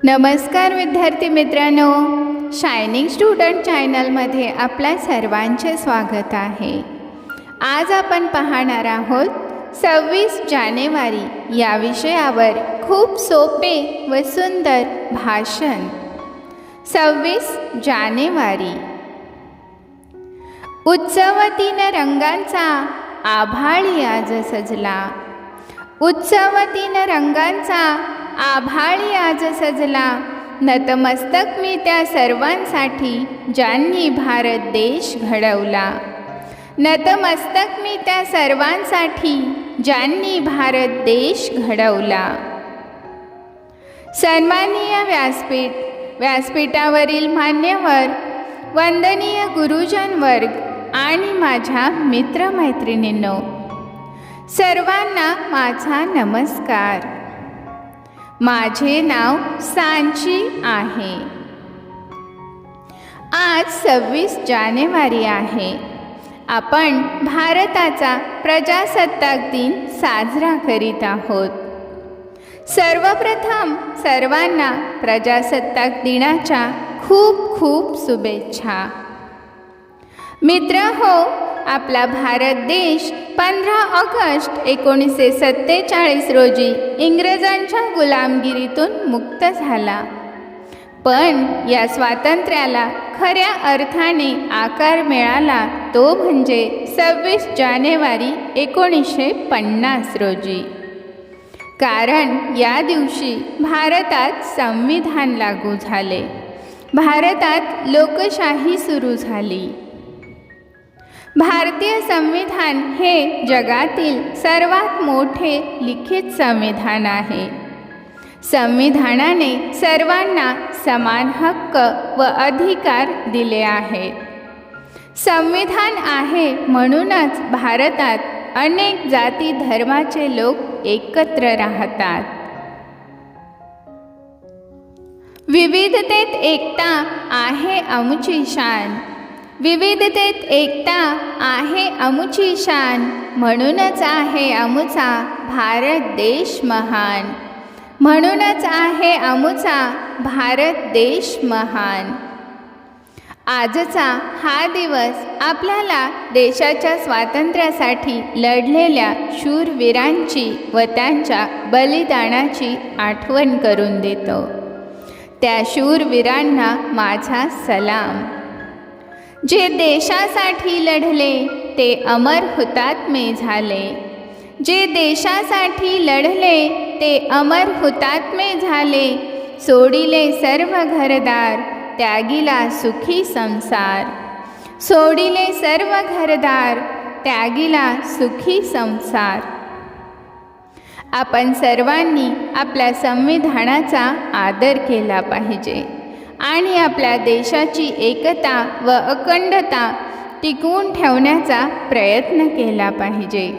नमस्कार विद्यार्थी मित्रांनो, शायनिंग स्टुडंट चॅनलमध्ये आपल्या सर्वांचे स्वागत आहे। आज आपण पाहणार आहोत 26 जानेवारी या विषयावर खूप सोपे व सुंदर भाषण। 26 जानेवारी। उत्सवतीन रंगांचा आभाळी आज सजला, उत्सवतीन रंगांचा आभाळी आज सजला। नतमस्तक मी त्या सर्वांसाठी ज्यांनी भारत देश घडवला, नतमस्तक मी त्या सर्वांसाठी ज्यांनी भारत देश घडवला। सन्माननीय व्यासपीठावरील मान्यवर, वंदनीय गुरुजन वर्ग आणि माझ्या मित्रमैत्रिणींनो, सर्वांना माझा नमस्कार। माझे नाव सांची आहे। आज 26 जानेवारी आहे। आपण भारताचा प्रजासत्ताक दिन साजरा करीत आहोत। सर्वप्रथम सर्वांना प्रजासत्ताक दिनाच्या खूप खूप शुभेच्छा। मित्रहो, आपला भारत देश 15 ऑगस्ट 1947 रोजी इंग्रजांच्या गुलामगिरीतून मुक्त झाला। पण या स्वातंत्र्याला खऱ्या अर्थाने आकार मिळाला तो म्हणजे 26 जानेवारी 1950 रोजी। कारण या दिवशी भारतात संविधान लागू झाले, भारतात लोकशाही सुरू झाली। भारतीय संविधान हे जगातील सर्वात मोठे लिखित संविधान आहे। संविधानाने सर्वांना समान हक्क व अधिकार दिले आहेत। संविधान आहे म्हणूनच भारतात अनेक जाती धर्माचे लोक एकत्र राहतात। विविधतेत एकता आहे आमुची शान, विविधतेत एकता आहे आमुची शान। म्हणूनच आहे आमुचा भारत देश महान, म्हणूनच आहे आमुचा भारत देश महान। आजचा हा दिवस आपल्याला देशाच्या स्वातंत्र्यासाठी लढलेल्या शूरवीरांची व त्यांच्या बलिदानाची आठवण करून देतो। त्या शूरवीरांना माझा सलाम। जे देशासाठी लढले ते अमर हुतात्मे झाले, जे देशासाठी लढले ते अमर हुतात्मे झाले। सोडिले सर्व घरदार त्यागिला सुखी संसार, सोडिले सर्व घरदार त्यागिला सुखी संसार। आपण सर्वांनी आपल्या संविधानाचा आदर केला पाहिजे आणि आपल्या देशाची एकता व अखंडता टिकवून ठेवण्याचा प्रयत्न केला पाहिजे।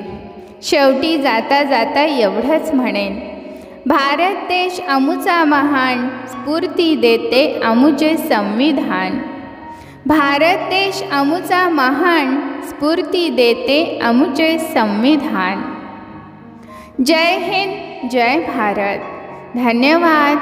शेवटी जाता जाता एवढंच म्हणेन, भारत देश आमुचा महान, स्फूर्ती देते आमुचे संविधान। भारत देश आमुचा महान, स्फूर्ती देते आमुचे संविधान। जय हिंद, जय भारत। धन्यवाद।